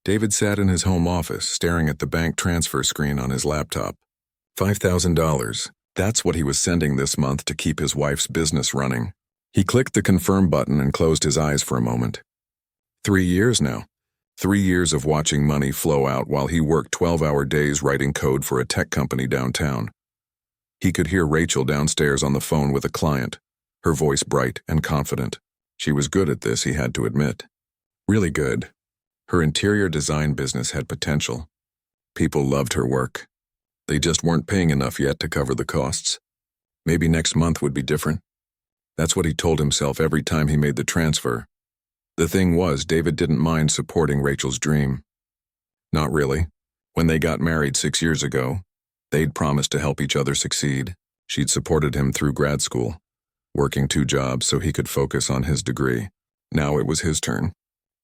David sat in his home office, staring at the bank transfer screen on his laptop. $5,000. That's what he was sending this month to keep his wife's business running. He clicked the confirm button and closed his eyes for a moment. 3 years now. 3 years of watching money flow out while he worked 12-hour days writing code for a tech company downtown. He could hear Rachel downstairs on the phone with a client, her voice bright and confident. She was good at this, he had to admit. Really good. Her interior design business had potential. People loved her work. They just weren't paying enough yet to cover the costs. Maybe next month would be different. That's what he told himself every time he made the transfer. The thing was, David didn't mind supporting Rachel's dream. Not really. When they got married 6 years ago, they'd promised to help each other succeed. She'd supported him through grad school, working 2 jobs so he could focus on his degree. Now it was his turn.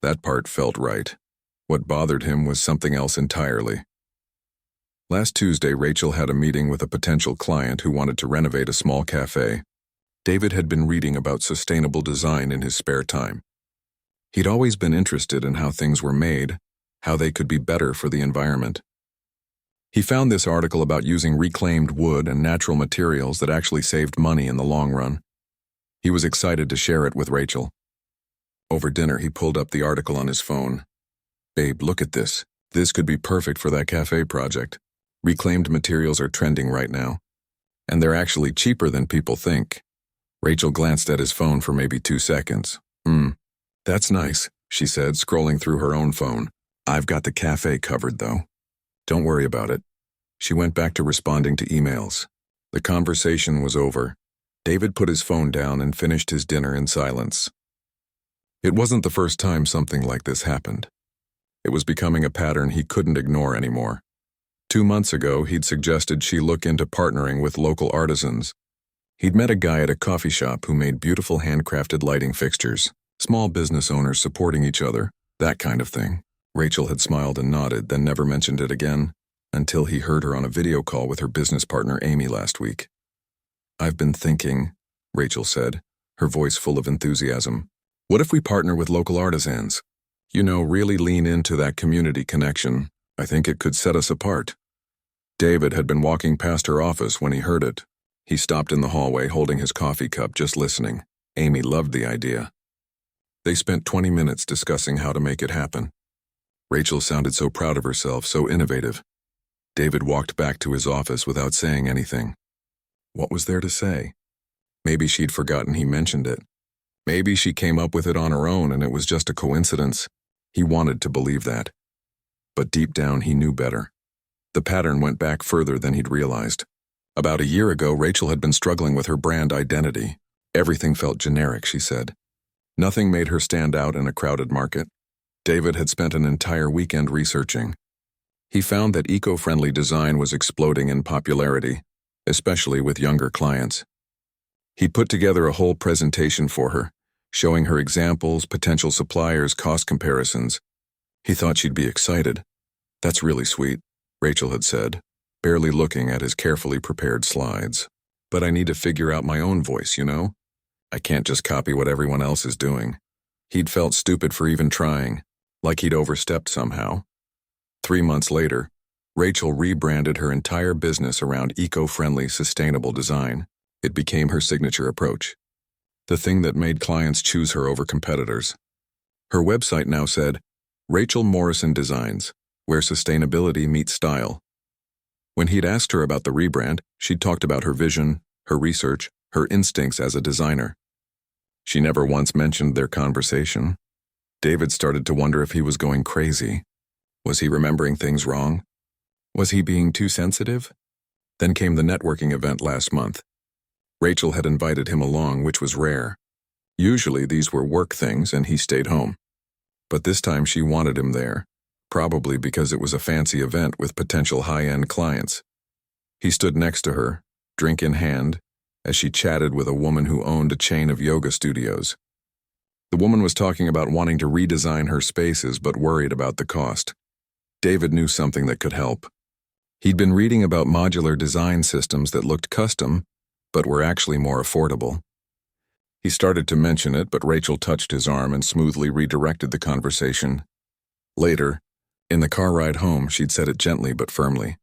That part felt right. What bothered him was something else entirely. Last Tuesday, Rachel had a meeting with a potential client who wanted to renovate a small cafe. David had been reading about sustainable design in his spare time. He'd always been interested in how things were made, how they could be better for the environment. He found this article about using reclaimed wood and natural materials that actually saved money in the long run. He was excited to share it with Rachel. Over dinner, he pulled up the article on his phone. "Babe, look at this. This could be perfect for that cafe project. Reclaimed materials are trending right now. And they're actually cheaper than people think." Rachel glanced at his phone for maybe 2 seconds. That's nice," she said, scrolling through her own phone. "I've got the cafe covered, though. Don't worry about it." She went back to responding to emails. The conversation was over. David put his phone down and finished his dinner in silence. It wasn't the first time something like this happened. It was becoming a pattern he couldn't ignore anymore. 2 months ago, he'd suggested she look into partnering with local artisans. He'd met a guy at a coffee shop who made beautiful handcrafted lighting fixtures. Small business owners supporting each other, that kind of thing. Rachel had smiled and nodded, then never mentioned it again, until he heard her on a video call with her business partner Amy last week. "I've been thinking," Rachel said, her voice full of enthusiasm. "What if we partner with local artisans? Really lean into that community connection. I think it could set us apart." David had been walking past her office when he heard it. He stopped in the hallway holding his coffee cup, just listening. Amy loved the idea. They spent 20 minutes discussing how to make it happen. Rachel sounded so proud of herself, so innovative. David walked back to his office without saying anything. What was there to say? Maybe she'd forgotten he mentioned it. Maybe she came up with it on her own and it was just a coincidence. He wanted to believe that. But deep down he knew better. The pattern went back further than he'd realized. About a year ago, Rachel had been struggling with her brand identity. Everything felt generic, she said. Nothing made her stand out in a crowded market. David had spent an entire weekend researching. He found that eco-friendly design was exploding in popularity, especially with younger clients. He'd put together a whole presentation for her, showing her examples, potential suppliers, cost comparisons. He thought she'd be excited. "That's really sweet," Rachel had said, barely looking at his carefully prepared slides. "But I need to figure out my own voice, I can't just copy what everyone else is doing." He'd felt stupid for even trying, like he'd overstepped somehow. 3 months later, Rachel rebranded her entire business around eco-friendly, sustainable design. It became her signature approach. The thing that made clients choose her over competitors. Her website now said, "Rachel Morrison Designs, where sustainability meets style." When he'd asked her about the rebrand, she'd talked about her vision, her research, her instincts as a designer. She never once mentioned their conversation. David started to wonder if he was going crazy. Was he remembering things wrong? Was he being too sensitive? Then came the networking event last month. Rachel had invited him along, which was rare. Usually these were work things and he stayed home. But this time she wanted him there, probably because it was a fancy event with potential high-end clients. He stood next to her, drink in hand, as she chatted with a woman who owned a chain of yoga studios. The woman was talking about wanting to redesign her spaces but worried about the cost. David knew something that could help. He'd been reading about modular design systems that looked custom but were actually more affordable. He started to mention it, but Rachel touched his arm and smoothly redirected the conversation. Later, In the car ride home, she'd said it gently but firmly.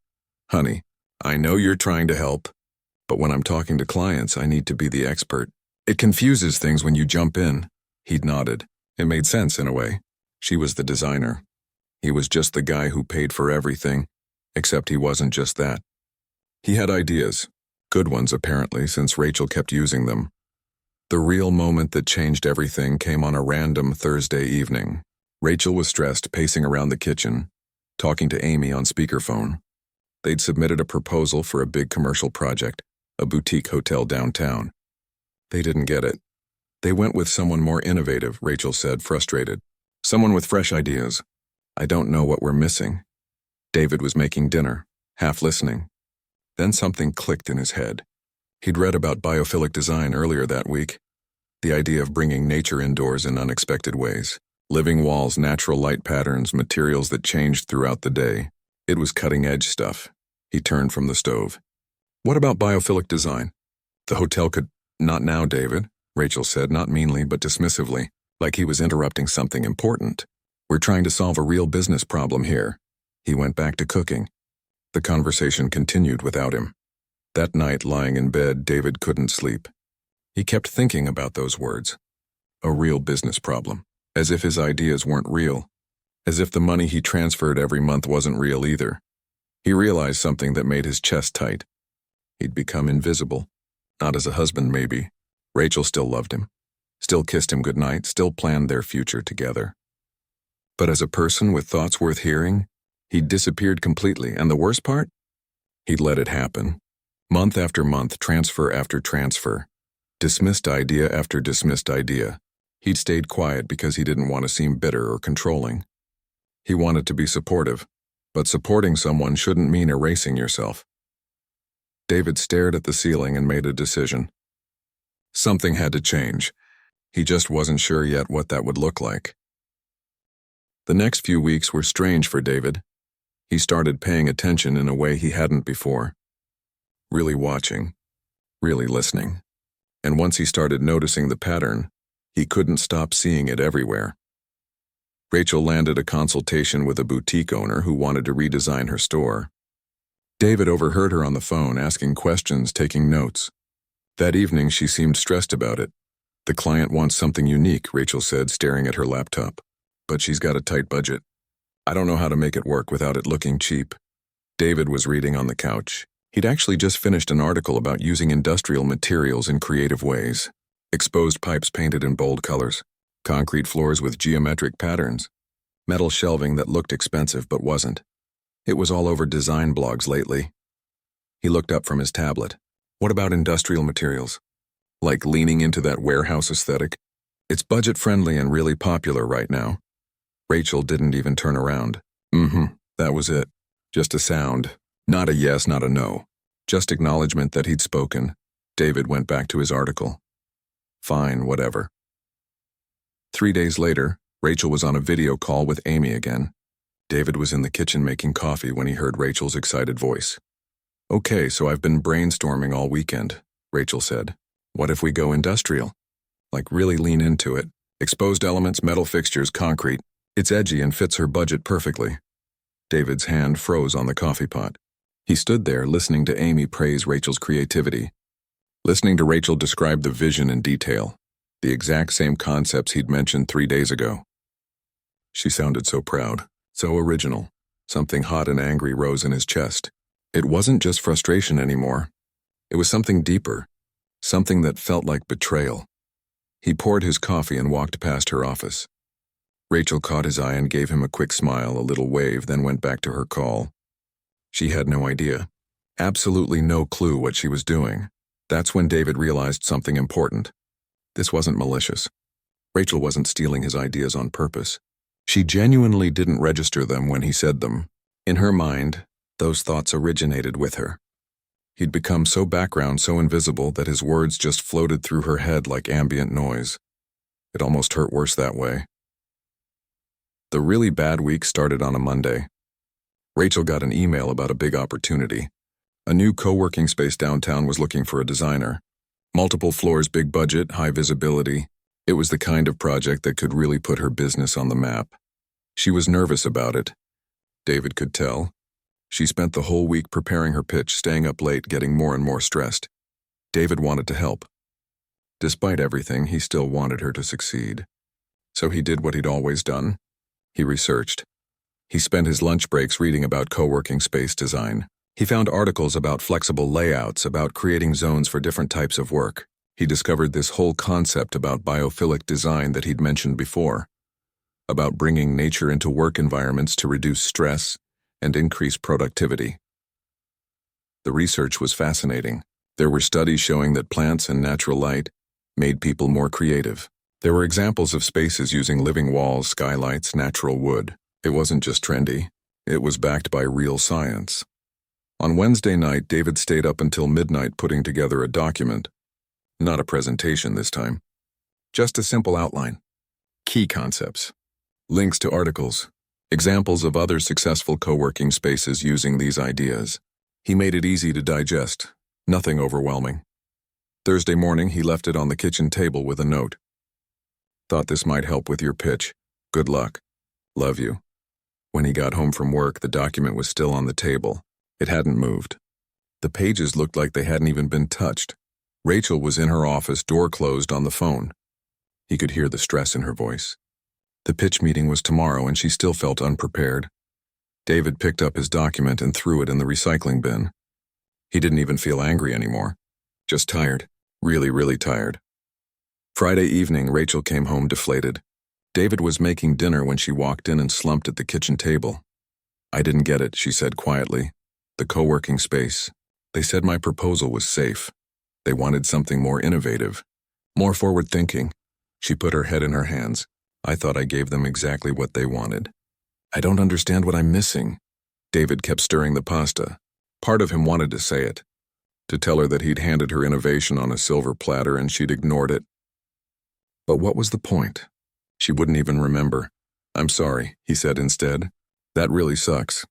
"Honey, I know you're trying to help, but when I'm talking to clients, I need to be the expert. It confuses things when you jump in." He'd nodded. It made sense in a way. She was the designer. He was just the guy who paid for everything, except he wasn't just that. He had ideas. Good ones, apparently, since Rachel kept using them. The real moment that changed everything came on a random Thursday evening. Rachel was stressed, pacing around the kitchen, talking to Amy on speakerphone. They'd submitted a proposal for a big commercial project, a boutique hotel downtown. They didn't get it. They went with someone more innovative, Rachel said, frustrated. Someone with fresh ideas. "I don't know what we're missing." David was making dinner, half listening. Then something clicked in his head. He'd read about biophilic design earlier that week, the idea of bringing nature indoors in unexpected ways. Living walls, natural light patterns, materials that changed throughout the day. It was cutting-edge stuff. He turned from the stove. "What about biophilic design?" "The hotel could—" "Not now, David," Rachel said, not meanly but dismissively, like he was interrupting something important. "We're trying to solve a real business problem here." He went back to cooking. The conversation continued without him. That night, lying in bed, David couldn't sleep. He kept thinking about those words. A real business problem. As if his ideas weren't real. As if the money he transferred every month wasn't real either. He realized something that made his chest tight. He'd become invisible. Not as a husband, maybe. Rachel still loved him. Still kissed him goodnight, still planned their future together. But as a person with thoughts worth hearing, he'd disappeared completely, and the worst part? He'd let it happen. Month after month, transfer after transfer. Dismissed idea after dismissed idea. He'd stayed quiet because he didn't want to seem bitter or controlling. He wanted to be supportive, but supporting someone shouldn't mean erasing yourself. David stared at the ceiling and made a decision. Something had to change. He just wasn't sure yet what that would look like. The next few weeks were strange for David. He started paying attention in a way he hadn't before. Really watching. Really listening. And once he started noticing the pattern, he couldn't stop seeing it everywhere. Rachel landed a consultation with a boutique owner who wanted to redesign her store. David overheard her on the phone, asking questions, taking notes. That evening, she seemed stressed about it. "The client wants something unique," Rachel said, staring at her laptop. "But she's got a tight budget. I don't know how to make it work without it looking cheap." David was reading on the couch. He'd actually just finished an article about using industrial materials in creative ways. Exposed pipes painted in bold colors. Concrete floors with geometric patterns. Metal shelving that looked expensive but wasn't. It was all over design blogs lately. He looked up from his tablet. "What about industrial materials? Like leaning into that warehouse aesthetic? It's budget-friendly and really popular right now." Rachel didn't even turn around. That was it. Just a sound. Not a yes, not a no. Just acknowledgement that he'd spoken. David went back to his article. Fine, whatever. 3 days later, Rachel was on a video call with Amy again. David was in the kitchen making coffee when he heard Rachel's excited voice. "Okay, so I've been brainstorming all weekend," Rachel said. "What if we go industrial? Like really lean into it. Exposed elements, metal fixtures, concrete. It's edgy and fits her budget perfectly." David's hand froze on the coffee pot. He stood there listening to Amy praise Rachel's creativity. Listening to Rachel describe the vision in detail. The exact same concepts he'd mentioned 3 days ago. She sounded so proud, so original. Something hot and angry rose in his chest. It wasn't just frustration anymore. It was something deeper. Something that felt like betrayal. He poured his coffee and walked past her office. Rachel caught his eye and gave him a quick smile, a little wave, then went back to her call. She had no idea. Absolutely no clue what she was doing. That's when David realized something important. This wasn't malicious. Rachel wasn't stealing his ideas on purpose. She genuinely didn't register them when he said them. In her mind, those thoughts originated with her. He'd become so background, so invisible, that his words just floated through her head like ambient noise. It almost hurt worse that way. The really bad week started on a Monday. Rachel got an email about a big opportunity. A new co-working space downtown was looking for a designer. Multiple floors, big budget, high visibility. It was the kind of project that could really put her business on the map. She was nervous about it. David could tell. She spent the whole week preparing her pitch, staying up late, getting more and more stressed. David wanted to help. Despite everything, he still wanted her to succeed. So he did what he'd always done. He researched. He spent his lunch breaks reading about co-working space design. He found articles about flexible layouts, about creating zones for different types of work. He discovered this whole concept about biophilic design that he'd mentioned before, about bringing nature into work environments to reduce stress and increase productivity. The research was fascinating. There were studies showing that plants and natural light made people more creative. There were examples of spaces using living walls, skylights, natural wood. It wasn't just trendy. It was backed by real science. On Wednesday night, David stayed up until midnight putting together a document. Not a presentation this time. Just a simple outline. Key concepts. Links to articles. Examples of other successful co-working spaces using these ideas. He made it easy to digest. Nothing overwhelming. Thursday morning, he left it on the kitchen table with a note. Thought this might help with your pitch. Good luck. Love you. When he got home from work, the document was still on the table. It hadn't moved. The pages looked like they hadn't even been touched. Rachel was in her office, door closed, on the phone. He could hear the stress in her voice. The pitch meeting was tomorrow, and she still felt unprepared. David picked up his document and threw it in the recycling bin. He didn't even feel angry anymore. Just tired. Really, really tired. Friday evening, Rachel came home deflated. David was making dinner when she walked in and slumped at the kitchen table. I didn't get it, she said quietly. The co-working space. They said my proposal was safe. They wanted something more innovative, more forward-thinking. She put her head in her hands. I thought I gave them exactly what they wanted. I don't understand what I'm missing. David kept stirring the pasta. Part of him wanted to say it, to tell her that he'd handed her innovation on a silver platter and she'd ignored it. But what was the point? She wouldn't even remember. I'm sorry, he said instead. That really sucks.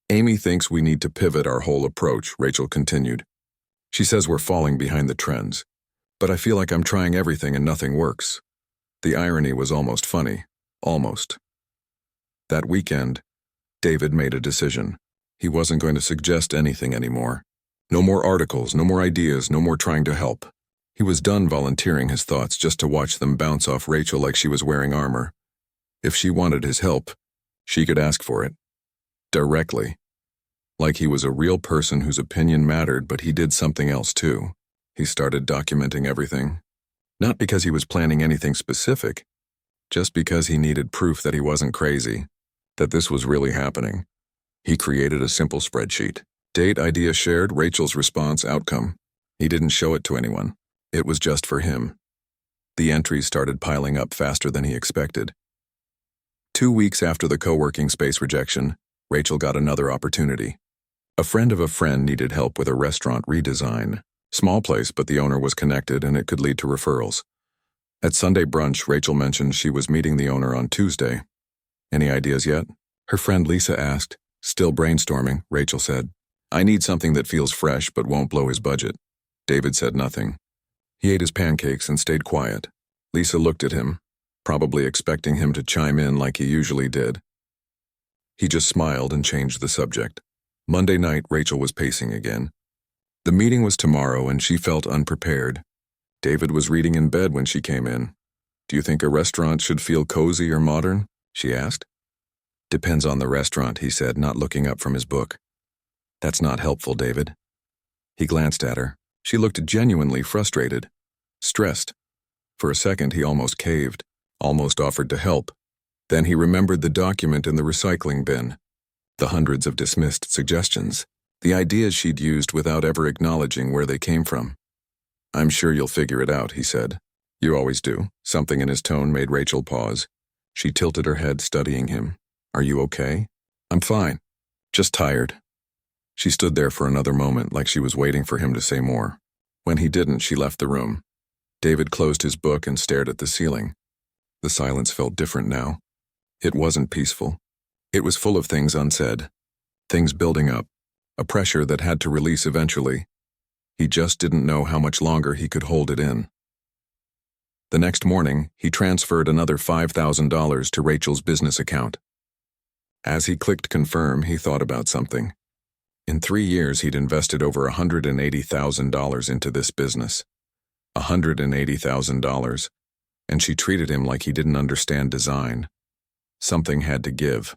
Amy thinks we need to pivot our whole approach, Rachel continued. She says we're falling behind the trends. But I feel like I'm trying everything and nothing works. The irony was almost funny. Almost. That weekend, David made a decision. He wasn't going to suggest anything anymore. No more articles, no more ideas, no more trying to help. He was done volunteering his thoughts just to watch them bounce off Rachel like she was wearing armor. If she wanted his help, she could ask for it. Directly. Like he was a real person whose opinion mattered, but he did something else too. He started documenting everything. Not because he was planning anything specific, just because he needed proof that he wasn't crazy, that this was really happening. He created a simple spreadsheet. Date, idea shared, Rachel's response, outcome. He didn't show it to anyone. It was just for him. The entries started piling up faster than he expected. 2 weeks after the co-working space rejection, Rachel got another opportunity. A friend of a friend needed help with a restaurant redesign. Small place, but the owner was connected and it could lead to referrals. At Sunday brunch, Rachel mentioned she was meeting the owner on Tuesday. Any ideas yet? Her friend Lisa asked. Still brainstorming, Rachel said. I need something that feels fresh but won't blow his budget. David said nothing. He ate his pancakes and stayed quiet. Lisa looked at him, probably expecting him to chime in like he usually did. He just smiled and changed the subject. Monday night, Rachel was pacing again. The meeting was tomorrow and she felt unprepared. David was reading in bed when she came in. Do you think a restaurant should feel cozy or modern? She asked. Depends on the restaurant, he said, not looking up from his book. That's not helpful, David. He glanced at her. She looked genuinely frustrated, stressed. For a second, he almost caved, almost offered to help. Then he remembered the document in the recycling bin, the hundreds of dismissed suggestions, the ideas she'd used without ever acknowledging where they came from. I'm sure you'll figure it out, he said. You always do. Something in his tone made Rachel pause. She tilted her head, studying him. Are you okay? I'm fine. Just tired. She stood there for another moment, like she was waiting for him to say more. When he didn't, she left the room. David closed his book and stared at the ceiling. The silence felt different now. It wasn't peaceful. It was full of things unsaid, things building up, a pressure that had to release eventually. He just didn't know how much longer he could hold it in. The next morning, he transferred another $5,000 to Rachel's business account. As he clicked confirm, he thought about something. In 3 years, he'd invested over $180,000 into this business. $180,000. And she treated him like he didn't understand design. Something had to give.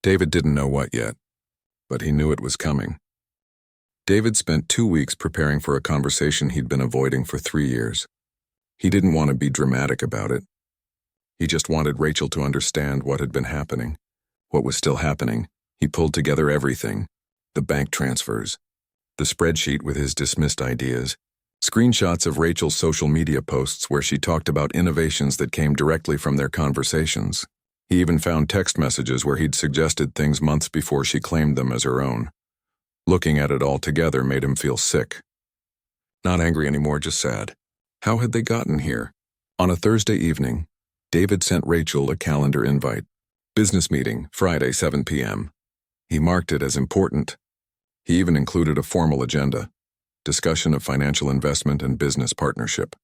David didn't know what yet, but he knew it was coming. David spent 2 weeks preparing for a conversation he'd been avoiding for 3 years. He didn't want to be dramatic about it. He just wanted Rachel to understand what had been happening. What was still happening. He pulled together everything. The bank transfers. The spreadsheet with his dismissed ideas. Screenshots of Rachel's social media posts where she talked about innovations that came directly from their conversations. He even found text messages where he'd suggested things months before she claimed them as her own. Looking at it all together made him feel sick. Not angry anymore, just sad. How had they gotten here? On a Thursday evening, David sent Rachel a calendar invite. Business meeting, Friday, 7 p.m. He marked it as important. He even included a formal agenda. Discussion of financial investment and business partnership.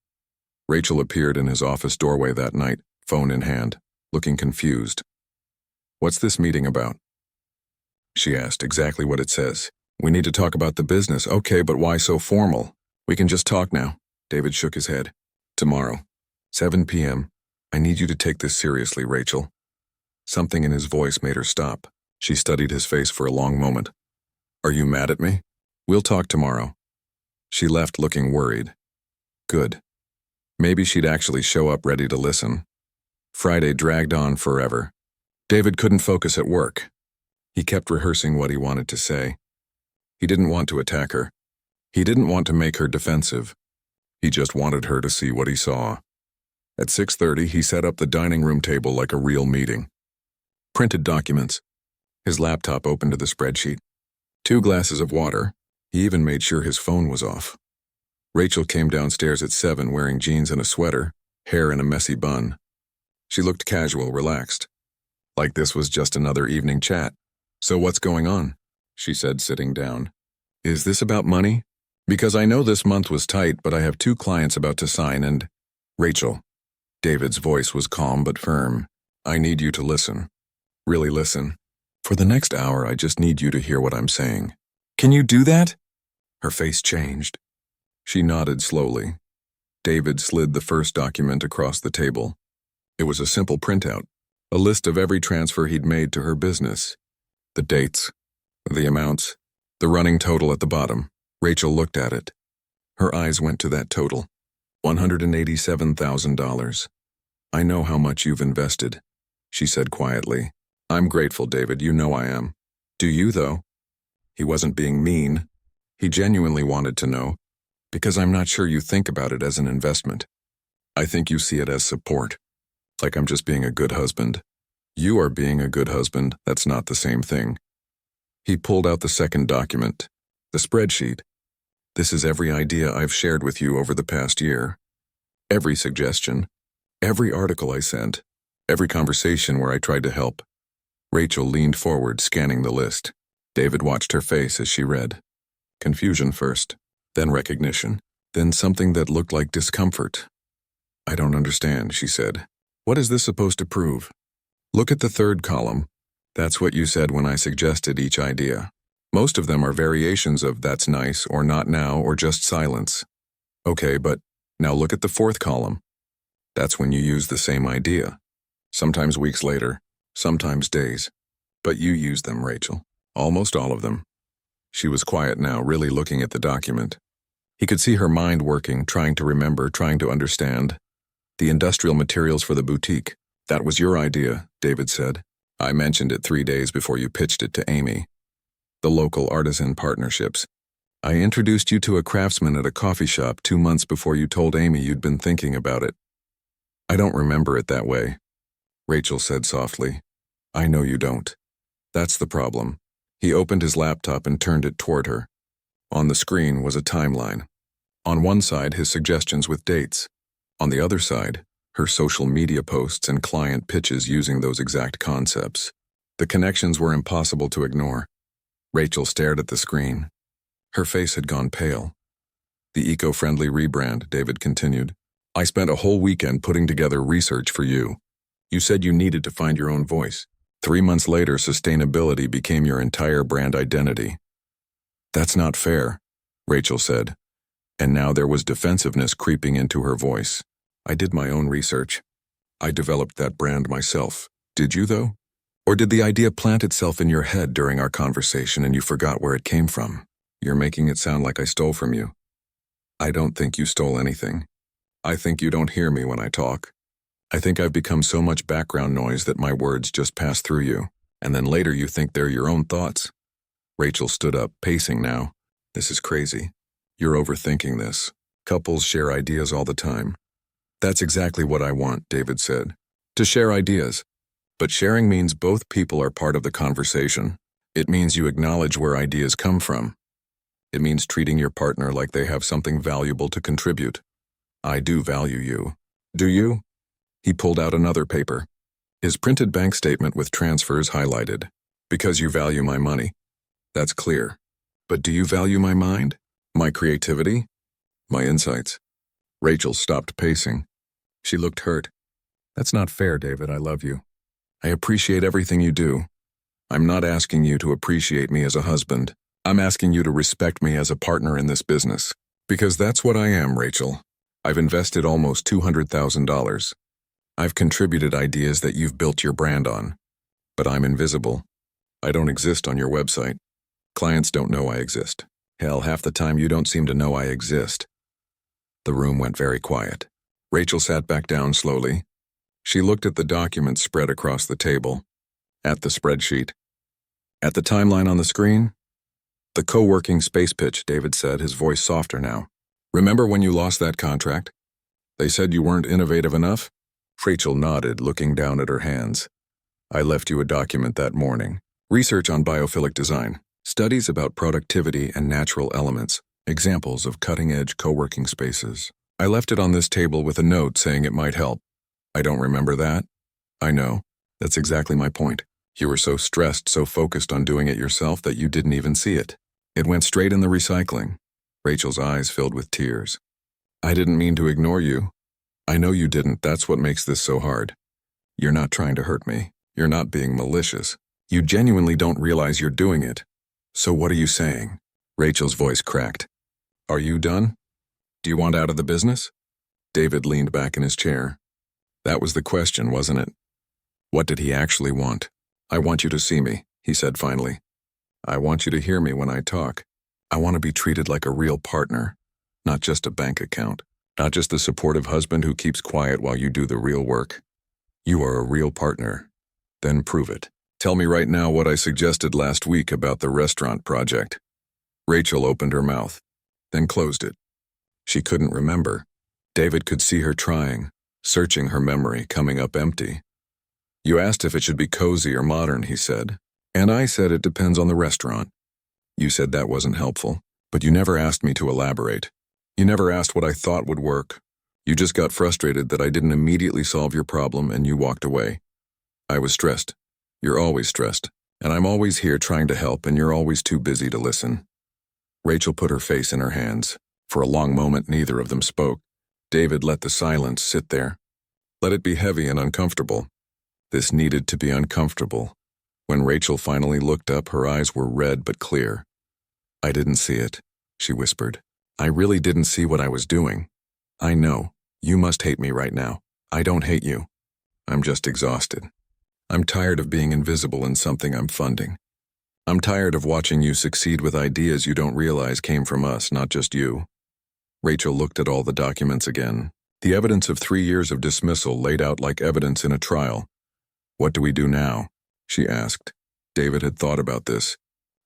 Rachel appeared in his office doorway that night, phone in hand, looking confused. "What's this meeting about?" She asked. "Exactly what it says. We need to talk about the business." "Okay, but why so formal? We can just talk now." David shook his head. "Tomorrow, 7 p.m. I need you to take this seriously, Rachel." Something in his voice made her stop. She studied his face for a long moment. "Are you mad at me? We'll talk tomorrow." She left looking worried. Good. Maybe she'd actually show up ready to listen. Friday dragged on forever. David couldn't focus at work. He kept rehearsing what he wanted to say. He didn't want to attack her. He didn't want to make her defensive. He just wanted her to see what he saw. At 6:30, he set up the dining room table like a real meeting. Printed documents. His laptop opened to the spreadsheet. 2 glasses of water. He even made sure his phone was off. Rachel came downstairs at 7 wearing jeans and a sweater, hair in a messy bun. She looked casual, relaxed. Like this was just another evening chat. "So what's going on?" she said, sitting down. "Is this about money? Because I know this month was tight, but I have 2 clients about to sign and—" "Rachel." David's voice was calm but firm. "I need you to listen. Really listen. For the next hour, I just need you to hear what I'm saying." "Can you do that?" Her face changed. She nodded slowly. David slid the first document across the table. It was a simple printout, a list of every transfer he'd made to her business. The dates, the amounts, the running total at the bottom. Rachel looked at it. Her eyes went to that total. $187,000. "I know how much you've invested," she said quietly. "I'm grateful, David, you know I am. Do you, though?" He wasn't being mean. He genuinely wanted to know, because I'm not sure you think about it as an investment. I think you see it as support, like I'm just being a good husband. You are being a good husband, that's not the same thing. He pulled out the second document, the spreadsheet. This is every idea I've shared with you over the past year. Every suggestion, every article I sent, every conversation where I tried to help. Rachel leaned forward, scanning the list. David watched her face as she read. Confusion first, then recognition, then something that looked like discomfort. "I don't understand," she said. "What is this supposed to prove?" "Look at the third column. That's what you said when I suggested each idea. Most of them are variations of 'that's nice' or 'not now' or just silence." "Okay, but now look at the fourth column. That's when you use the same idea. Sometimes weeks later, sometimes days. But you use them, Rachel. Almost all of them." She was quiet now, really looking at the document. He could see her mind working, trying to remember, trying to understand. "The industrial materials for the boutique. That was your idea," David said. "I mentioned it 3 days before you pitched it to Amy. The local artisan partnerships. I introduced you to a craftsman at a coffee shop 2 months before you told Amy you'd been thinking about it." "I don't remember it that way," Rachel said softly. "I know you don't. That's the problem." He opened his laptop and turned it toward her. On the screen was a timeline. On one side, his suggestions with dates. On the other side, her social media posts and client pitches using those exact concepts. The connections were impossible to ignore. Rachel stared at the screen. Her face had gone pale. "The eco-friendly rebrand," David continued. "I spent a whole weekend putting together research for you. You said you needed to find your own voice. 3 months later, sustainability became your entire brand identity. That's not fair, Rachel said, and now there was defensiveness creeping into her voice. I did my own research. I developed that brand myself. Did you, though? Or did the idea plant itself in your head during our conversation and you forgot where it came from? You're making it sound like I stole from you. I don't think you stole anything. I think you don't hear me when I talk. I think I've become so much background noise that my words just pass through you, and then later you think they're your own thoughts. Rachel stood up, pacing now. This is crazy. You're overthinking this. Couples share ideas all the time. That's exactly what I want, David said. To share ideas. But sharing means both people are part of the conversation. It means you acknowledge where ideas come from. It means treating your partner like they have something valuable to contribute. I do value you. Do you? He pulled out another paper. His printed bank statement with transfers highlighted. Because you value my money. That's clear. But do you value my mind? My creativity? My insights? Rachel stopped pacing. She looked hurt. That's not fair, David. I love you. I appreciate everything you do. I'm not asking you to appreciate me as a husband. I'm asking you to respect me as a partner in this business. Because that's what I am, Rachel. I've invested almost $200,000. I've contributed ideas that you've built your brand on. But I'm invisible. I don't exist on your website. Clients don't know I exist. Hell, half the time you don't seem to know I exist. The room went very quiet. Rachel sat back down slowly. She looked at the documents spread across the table. At the spreadsheet. At the timeline on the screen. The co-working space pitch, David said, his voice softer now. Remember when you lost that contract? They said you weren't innovative enough? Rachel nodded, looking down at her hands. I left you a document that morning. Research on biophilic design. Studies about productivity and natural elements. Examples of cutting-edge co-working spaces. I left it on this table with a note saying it might help. I don't remember that. I know. That's exactly my point. You were so stressed, so focused on doing it yourself that you didn't even see it. It went straight in the recycling. Rachel's eyes filled with tears. I didn't mean to ignore you. I know you didn't. That's what makes this so hard. You're not trying to hurt me. You're not being malicious. You genuinely don't realize you're doing it. So what are you saying? Rachel's voice cracked. Are you done? Do you want out of the business? David leaned back in his chair. That was the question, wasn't it? What did he actually want? I want you to see me, he said finally. I want you to hear me when I talk. I want to be treated like a real partner, not just a bank account, not just the supportive husband who keeps quiet while you do the real work. You are a real partner. Then prove it. Tell me right now what I suggested last week about the restaurant project. Rachel opened her mouth, then closed it. She couldn't remember. David could see her trying, searching her memory, coming up empty. You asked if it should be cozy or modern, he said. And I said it depends on the restaurant. You said that wasn't helpful, but you never asked me to elaborate. You never asked what I thought would work. You just got frustrated that I didn't immediately solve your problem and you walked away. I was stressed. You're always stressed, and I'm always here trying to help and you're always too busy to listen. Rachel put her face in her hands. For a long moment, neither of them spoke. David let the silence sit there. Let it be heavy and uncomfortable. This needed to be uncomfortable. When Rachel finally looked up, her eyes were red but clear. I didn't see it, she whispered. I really didn't see what I was doing. I know. You must hate me right now. I don't hate you. I'm just exhausted. I'm tired of being invisible in something I'm funding. I'm tired of watching you succeed with ideas you don't realize came from us, not just you. Rachel looked at all the documents again. The evidence of 3 years of dismissal laid out like evidence in a trial. What do we do now? She asked. David had thought about this.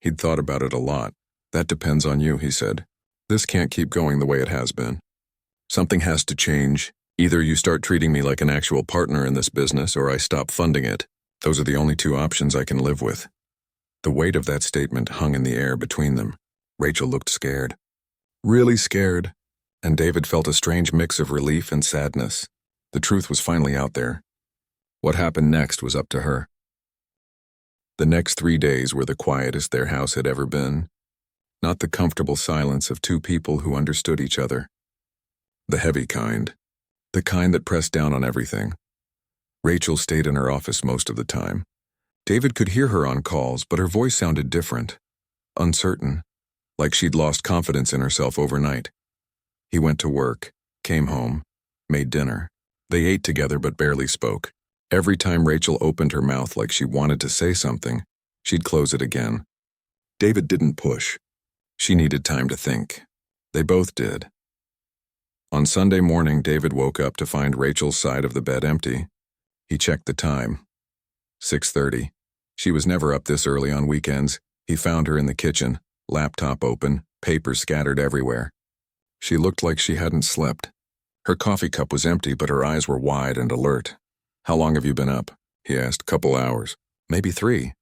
He'd thought about it a lot. That depends on you, he said. This can't keep going the way it has been. Something has to change. Either you start treating me like an actual partner in this business or I stop funding it. Those are the only 2 options I can live with. The weight of that statement hung in the air between them. Rachel looked scared. Really scared. And David felt a strange mix of relief and sadness. The truth was finally out there. What happened next was up to her. The next 3 days were the quietest their house had ever been. Not the comfortable silence of 2 people who understood each other. The heavy kind. The kind that pressed down on everything. Rachel stayed in her office most of the time. David could hear her on calls, but her voice sounded different, uncertain, like she'd lost confidence in herself overnight. He went to work, came home, made dinner. They ate together but barely spoke. Every time Rachel opened her mouth like she wanted to say something, she'd close it again. David didn't push. She needed time to think. They both did. On Sunday morning, David woke up to find Rachel's side of the bed empty. He checked the time. 6:30. She was never up this early on weekends. He found her in the kitchen, laptop open, papers scattered everywhere. She looked like she hadn't slept. Her coffee cup was empty, but her eyes were wide and alert. "How long have you been up?" he asked. "Couple hours. Maybe 3.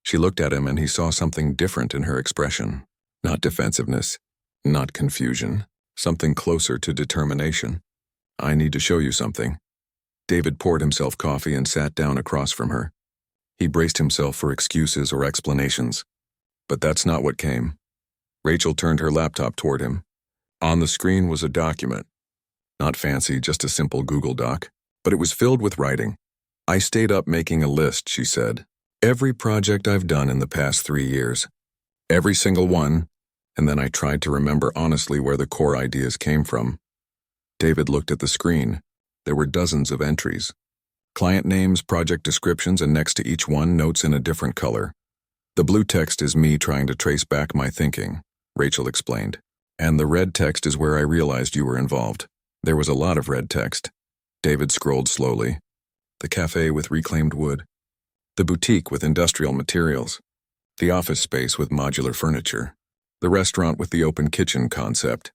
She looked at him and he saw something different in her expression. Not defensiveness, not confusion, something closer to determination. "I need to show you something." David poured himself coffee and sat down across from her. He braced himself for excuses or explanations. But that's not what came. Rachel turned her laptop toward him. On the screen was a document. Not fancy, just a simple Google Doc, but it was filled with writing. "I stayed up making a list," she said. "Every project I've done in the past 3 years. Every single one, and then I tried to remember honestly where the core ideas came from." David looked at the screen. There were dozens of entries. Client names, project descriptions, and next to each one, notes in a different color. "The blue text is me trying to trace back my thinking," Rachel explained. "And the red text is where I realized you were involved." There was a lot of red text. David scrolled slowly. The cafe with reclaimed wood. The boutique with industrial materials. The office space with modular furniture. The restaurant with the open kitchen concept.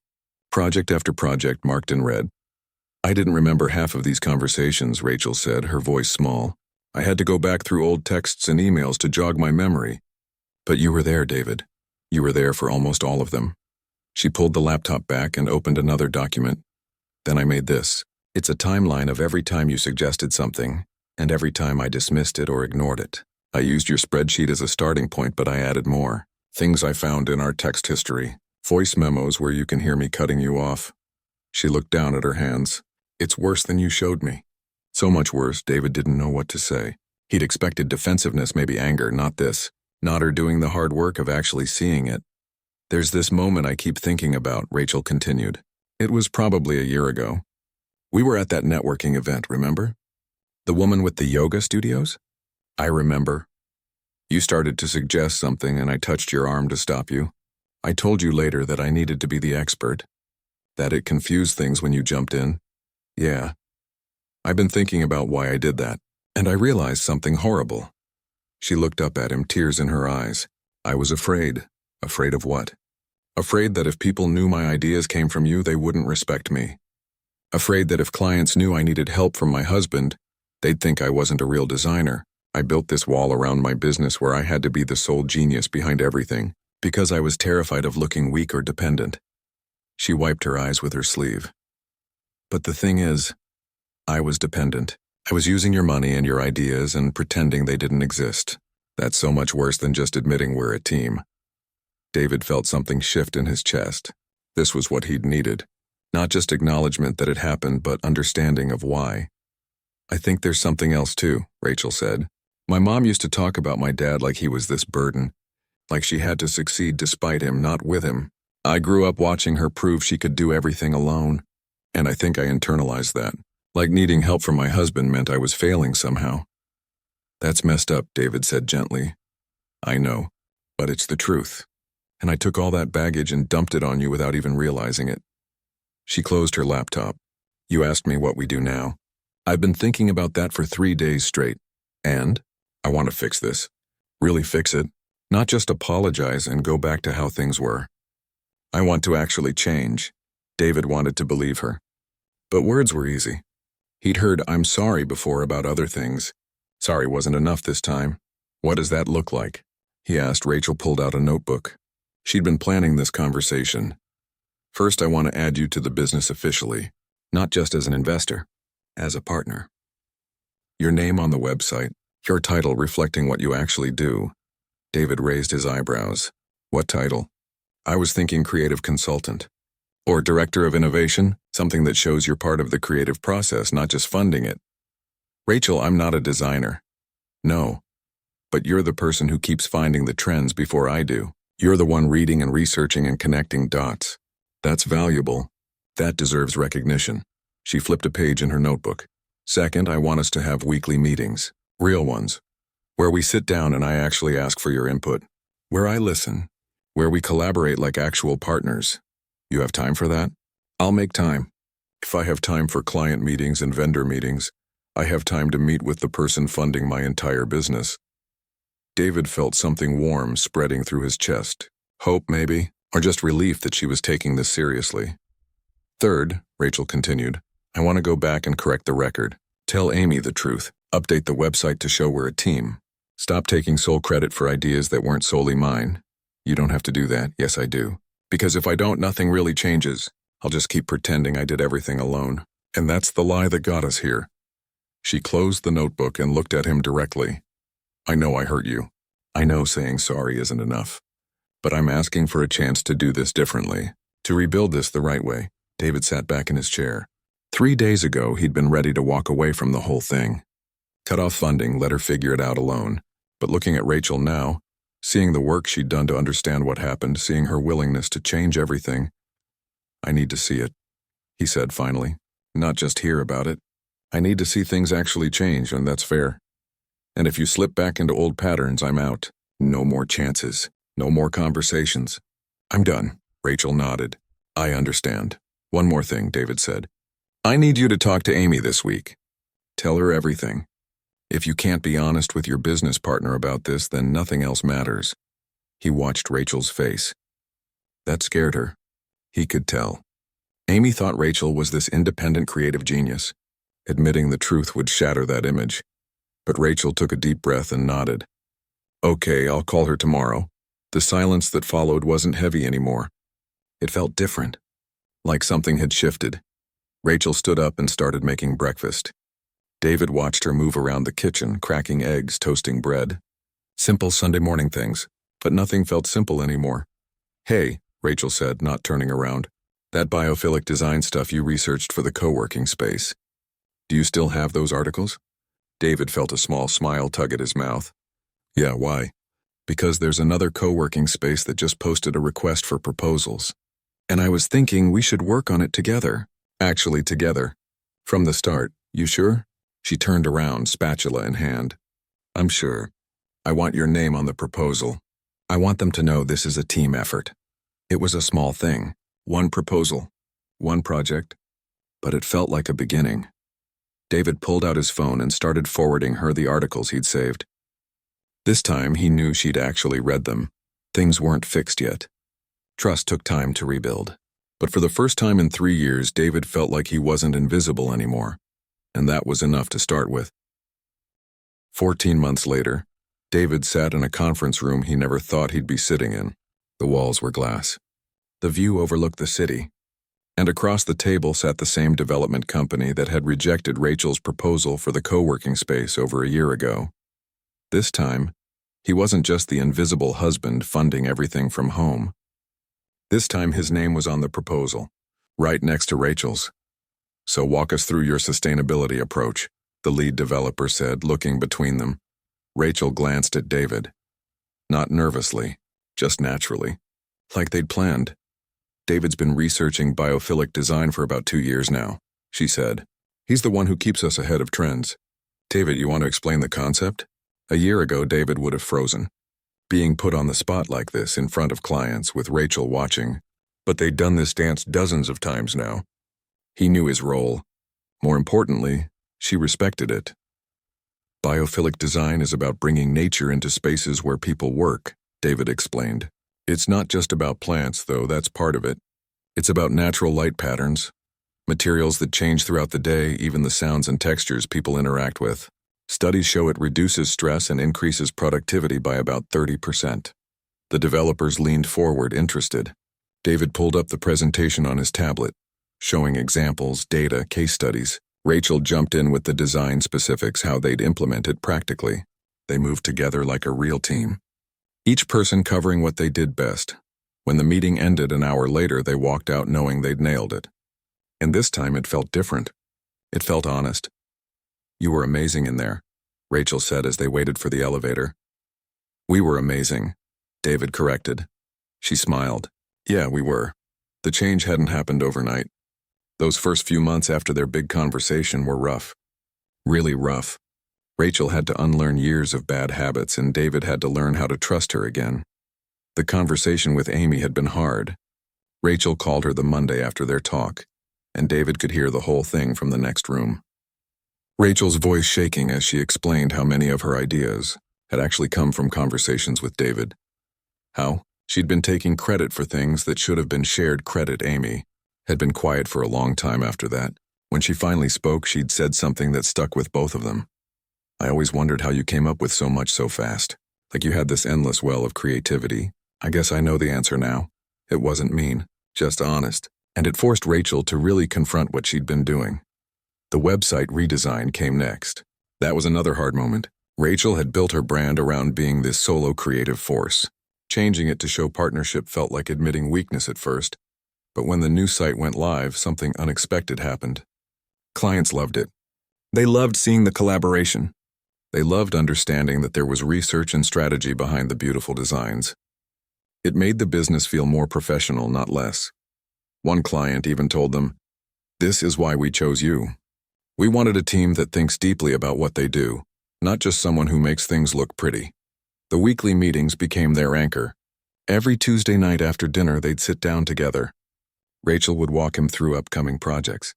Project after project marked in red. "I didn't remember half of these conversations," Rachel said, her voice small. "I had to go back through old texts and emails to jog my memory." "But you were there, David. You were there for almost all of them." She pulled the laptop back and opened another document. "Then I made this. It's a timeline of every time you suggested something, and every time I dismissed it or ignored it. I used your spreadsheet as a starting point, but I added more. Things I found in our text history. Voice memos where you can hear me cutting you off." She looked down at her hands. "It's worse than you showed me." So much worse, David didn't know what to say. He'd expected defensiveness, maybe anger, not this. Not her doing the hard work of actually seeing it. "There's this moment I keep thinking about," Rachel continued. "It was probably a year ago. We were at that networking event, remember? The woman with the yoga studios? I remember. You started to suggest something and I touched your arm to stop you. I told you later that I needed to be the expert. That it confused things when you jumped in. Yeah. I've been thinking about why I did that, and I realized something horrible." She looked up at him, tears in her eyes. "I was afraid." "Afraid of what?" "Afraid that if people knew my ideas came from you, they wouldn't respect me. Afraid that if clients knew I needed help from my husband, they'd think I wasn't a real designer. I built this wall around my business where I had to be the sole genius behind everything, because I was terrified of looking weak or dependent." She wiped her eyes with her sleeve. "But the thing is, I was dependent. I was using your money and your ideas and pretending they didn't exist. That's so much worse than just admitting we're a team." David felt something shift in his chest. This was what he'd needed. Not just acknowledgement that it happened, but understanding of why. "I think there's something else too," Rachel said. "My mom used to talk about my dad like he was this burden, like she had to succeed despite him, not with him. I grew up watching her prove she could do everything alone, and I think I internalized that. Like needing help from my husband meant I was failing somehow." "That's messed up," David said gently. "I know, but it's the truth. And I took all that baggage and dumped it on you without even realizing it." She closed her laptop. "You asked me what we do now. I've been thinking about that for 3 days straight. And I want to fix this. Really fix it. Not just apologize and go back to how things were. I want to actually change." David wanted to believe her. But words were easy. He'd heard "I'm sorry" before about other things. Sorry wasn't enough this time. "What does that look like?" he asked. Rachel pulled out a notebook. She'd been planning this conversation. "First, I want to add you to the business officially, not just as an investor, as a partner. Your name on the website, your title reflecting what you actually do." David raised his eyebrows. "What title?" "I was thinking creative consultant. Or director of innovation, something that shows you're part of the creative process, not just funding it." "Rachel, I'm not a designer." "No. But you're the person who keeps finding the trends before I do. You're the one reading and researching and connecting dots. That's valuable. That deserves recognition. She flipped a page in her notebook. Second, I want us to have weekly meetings. Real ones. Where we sit down and I actually ask for your input. Where I listen. Where we collaborate like actual partners. You have time for that? I'll make time. If I have time for client meetings and vendor meetings, I have time to meet with the person funding my entire business. David felt something warm spreading through his chest. Hope, maybe, or just relief that she was taking this seriously. Third, Rachel continued, I want to go back and correct the record. Tell Amy the truth. Update the website to show we're a team. Stop taking sole credit for ideas that weren't solely mine. You don't have to do that. Yes, I do. Because if I don't, nothing really changes. I'll just keep pretending I did everything alone. And that's the lie that got us here. She closed the notebook and looked at him directly. I know I hurt you. I know saying sorry isn't enough. But I'm asking for a chance to do this differently, to rebuild this the right way. David sat back in his chair. 3 days ago, he'd been ready to walk away from the whole thing. Cut off funding, let her figure it out alone. But looking at Rachel now, seeing the work she'd done to understand what happened, seeing her willingness to change everything, I need to see it, he said finally. Not just hear about it. I need to see things actually change, and that's fair. And if you slip back into old patterns, I'm out. No more chances. No more conversations. I'm done. Rachel nodded. I understand. One more thing, David said. I need you to talk to Amy this week. Tell her everything. If you can't be honest with your business partner about this, then nothing else matters. He watched Rachel's face. That scared her. He could tell. Amy thought Rachel was this independent creative genius. Admitting the truth would shatter that image. But Rachel took a deep breath and nodded. Okay, I'll call her tomorrow. The silence that followed wasn't heavy anymore. It felt different. Like something had shifted. Rachel stood up and started making breakfast. David watched her move around the kitchen, cracking eggs, toasting bread. Simple Sunday morning things, but nothing felt simple anymore. Hey, Rachel said, not turning around. That biophilic design stuff you researched for the co-working space. Do you still have those articles? David felt a small smile tug at his mouth. Yeah, why? Because there's another co-working space that just posted a request for proposals. And I was thinking we should work on it together. Actually, together. From the start. You sure? She turned around, spatula in hand. I'm sure. I want your name on the proposal. I want them to know this is a team effort. It was a small thing. One proposal. One project. But it felt like a beginning. David pulled out his phone and started forwarding her the articles he'd saved. This time, he knew she'd actually read them. Things weren't fixed yet. Trust took time to rebuild. But for the first time in 3 years, David felt like he wasn't invisible anymore. And that was enough to start with. 14 months later, David sat in a conference room he never thought he'd be sitting in. The walls were glass. The view overlooked the city. And across the table sat the same development company that had rejected Rachel's proposal for the co-working space over a year ago. This time, he wasn't just the invisible husband funding everything from home. This time his name was on the proposal, right next to Rachel's. So walk us through your sustainability approach, the lead developer said, looking between them. Rachel glanced at David. Not nervously, just naturally. Like they'd planned. David's been researching biophilic design for about 2 years now, she said. He's the one who keeps us ahead of trends. David, you want to explain the concept? A year ago, David would have frozen. Being put on the spot like this in front of clients with Rachel watching. But they'd done this dance dozens of times now. He knew his role. More importantly, she respected it. Biophilic design is about bringing nature into spaces where people work, David explained. It's not just about plants, though that's part of it. It's about natural light patterns, materials that change throughout the day, even the sounds and textures people interact with. Studies show it reduces stress and increases productivity by about 30%. The developers leaned forward, interested. David pulled up the presentation on his tablet, showing examples, data, case studies. Rachel jumped in with the design specifics, how they'd implement it practically. They moved together like a real team. Each person covering what they did best. When the meeting ended an hour later, they walked out knowing they'd nailed it. And this time it felt different. It felt honest. You were amazing in there, Rachel said as they waited for the elevator. We were amazing, David corrected. She smiled. Yeah, we were. The change hadn't happened overnight. Those first few months after their big conversation were rough. Really rough. Rachel had to unlearn years of bad habits, and David had to learn how to trust her again. The conversation with Amy had been hard. Rachel called her the Monday after their talk, and David could hear the whole thing from the next room. Rachel's voice shaking as she explained how many of her ideas had actually come from conversations with David. How she'd been taking credit for things that should have been shared credit. Amy had been quiet for a long time after that. When she finally spoke, she'd said something that stuck with both of them. I always wondered how you came up with so much so fast. Like you had this endless well of creativity. I guess I know the answer now. It wasn't mean, just honest. And it forced Rachel to really confront what she'd been doing. The website redesign came next. That was another hard moment. Rachel had built her brand around being this solo creative force. Changing it to show partnership felt like admitting weakness at first. But when the new site went live, something unexpected happened. Clients loved it. They loved seeing the collaboration. They loved understanding that there was research and strategy behind the beautiful designs. It made the business feel more professional, not less. One client even told them, "This is why we chose you. We wanted a team that thinks deeply about what they do, not just someone who makes things look pretty." The weekly meetings became their anchor. Every Tuesday night after dinner, they'd sit down together. Rachel would walk him through upcoming projects.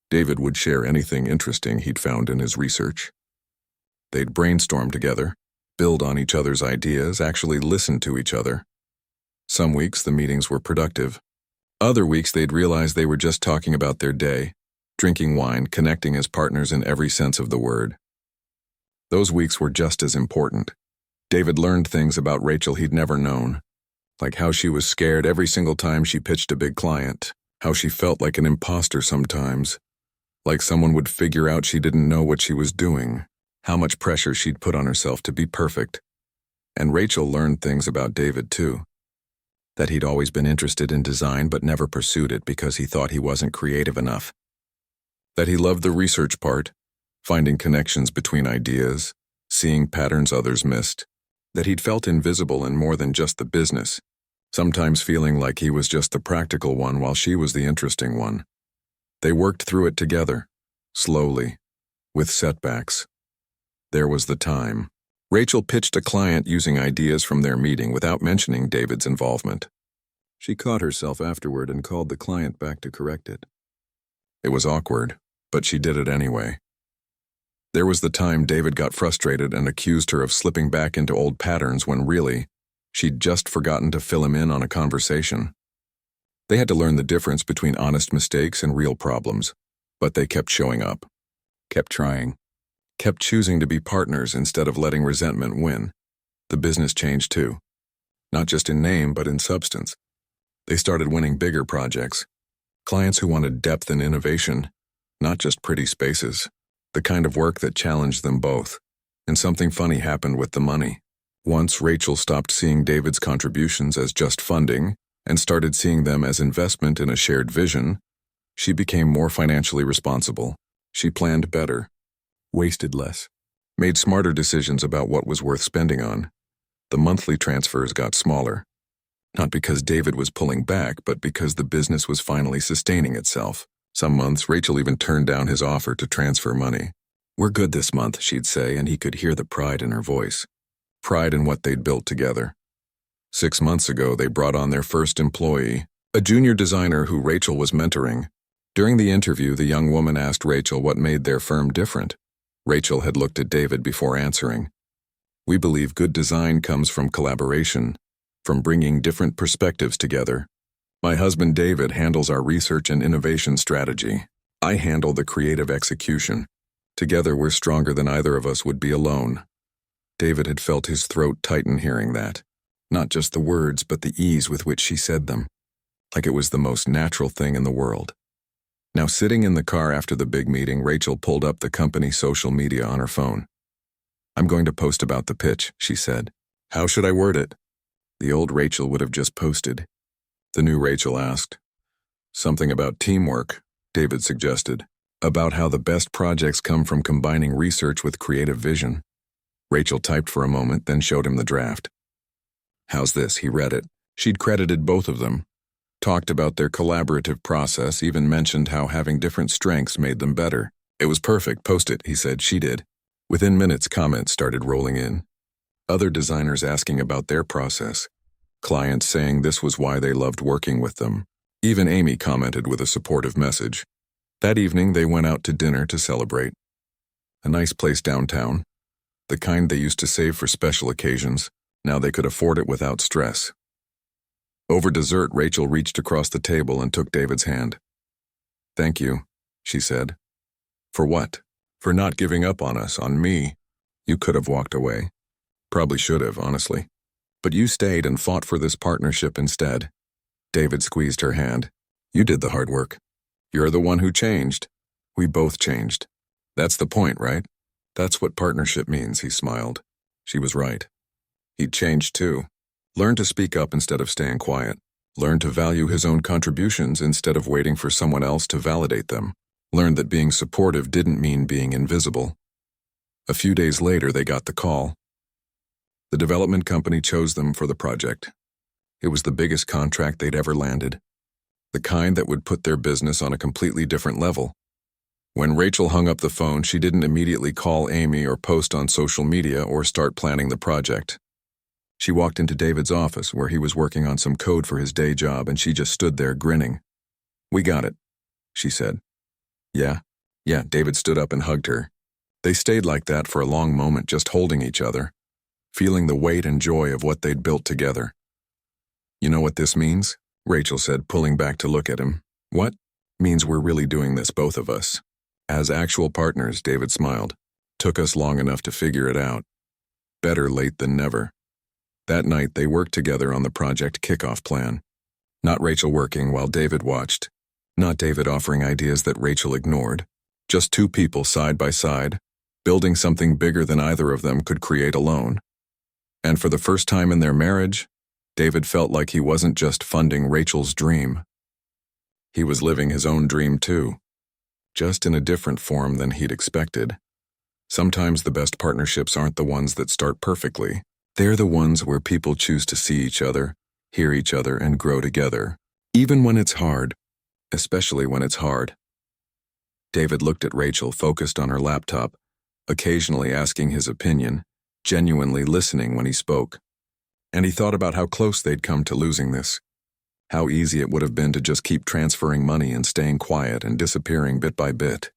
David would share anything interesting he'd found in his research. They'd brainstorm together, build on each other's ideas, actually listen to each other. Some weeks the meetings were productive. Other weeks they'd realize they were just talking about their day, drinking wine, connecting as partners in every sense of the word. Those weeks were just as important. David learned things about Rachel he'd never known, like how she was scared every single time she pitched a big client, how she felt like an imposter sometimes, like someone would figure out she didn't know what she was doing, how much pressure she'd put on herself to be perfect. And Rachel learned things about David too. That he'd always been interested in design but never pursued it because he thought he wasn't creative enough. That he loved the research part, finding connections between ideas, seeing patterns others missed. That he'd felt invisible in more than just the business, sometimes feeling like he was just the practical one while she was the interesting one. They worked through it together, slowly, with setbacks. There was the time. Rachel pitched a client using ideas from their meeting without mentioning David's involvement. She caught herself afterward and called the client back to correct it. It was awkward, but she did it anyway. There was the time David got frustrated and accused her of slipping back into old patterns when really, she'd just forgotten to fill him in on a conversation. They had to learn the difference between honest mistakes and real problems, but they kept showing up, kept trying, kept choosing to be partners instead of letting resentment win. The business changed too, not just in name but in substance. They started winning bigger projects, clients who wanted depth and innovation, not just pretty spaces, the kind of work that challenged them both. And something funny happened with the money. Once Rachel stopped seeing David's contributions as just funding and started seeing them as investment in a shared vision, she became more financially responsible. She planned better, wasted less, made smarter decisions about what was worth spending on. The monthly transfers got smaller, not because David was pulling back, but because the business was finally sustaining itself. Some months, Rachel even turned down his offer to transfer money. "We're good this month," she'd say, and he could hear the pride in her voice. Pride in what they'd built together. 6 months ago, they brought on their first employee, a junior designer who Rachel was mentoring. During the interview, the young woman asked Rachel what made their firm different. Rachel had looked at David before answering. "We believe good design comes from collaboration, from bringing different perspectives together. My husband David handles our research and innovation strategy. I handle the creative execution. Together we're stronger than either of us would be alone." David had felt his throat tighten hearing that. Not just the words, but the ease with which she said them. Like it was the most natural thing in the world. Now, sitting in the car after the big meeting, Rachel pulled up the company social media on her phone. "I'm going to post about the pitch," she said. "How should I word it?" The old Rachel would have just posted. The new Rachel asked. "Something about teamwork," David suggested. "About how the best projects come from combining research with creative vision." Rachel typed for a moment, then showed him the draft. "How's this?" He read it. She'd credited both of them, talked about their collaborative process, even mentioned how having different strengths made them better. "It was perfect, post it," he said. She did. Within minutes, comments started rolling in. Other designers asking about their process. Clients saying this was why they loved working with them. Even Amy commented with a supportive message. That evening, they went out to dinner to celebrate. A nice place downtown. The kind they used to save for special occasions. Now they could afford it without stress. Over dessert, Rachel reached across the table and took David's hand. "Thank you," she said. "For what?" "For not giving up on us, on me. You could have walked away. Probably should have, honestly. But you stayed and fought for this partnership instead." David squeezed her hand. "You did the hard work. You're the one who changed. We both changed. That's the point, right? That's what partnership means," he smiled. She was right. He'd changed too. Learned to speak up instead of staying quiet. Learned to value his own contributions instead of waiting for someone else to validate them. Learned that being supportive didn't mean being invisible. A few days later, they got the call. The development company chose them for the project. It was the biggest contract they'd ever landed. The kind that would put their business on a completely different level. When Rachel hung up the phone, she didn't immediately call Amy or post on social media or start planning the project. She walked into David's office where he was working on some code for his day job, and she just stood there grinning. "We got it," she said. Yeah, David stood up and hugged her. They stayed like that for a long moment, just holding each other, feeling the weight and joy of what they'd built together. "You know what this means?" Rachel said, pulling back to look at him. "What?" "Means we're really doing this, both of us. As actual partners," David smiled. "Took us long enough to figure it out. Better late than never." That night, they worked together on the project kickoff plan. Not Rachel working while David watched. Not David offering ideas that Rachel ignored. Just two people side by side, building something bigger than either of them could create alone. And for the first time in their marriage, David felt like he wasn't just funding Rachel's dream. He was living his own dream too, just in a different form than he'd expected. Sometimes the best partnerships aren't the ones that start perfectly. They're the ones where people choose to see each other, hear each other, and grow together. Even when it's hard. Especially when it's hard. David looked at Rachel, focused on her laptop, occasionally asking his opinion, genuinely listening when he spoke. And he thought about how close they'd come to losing this. How easy it would have been to just keep transferring money and staying quiet and disappearing bit by bit.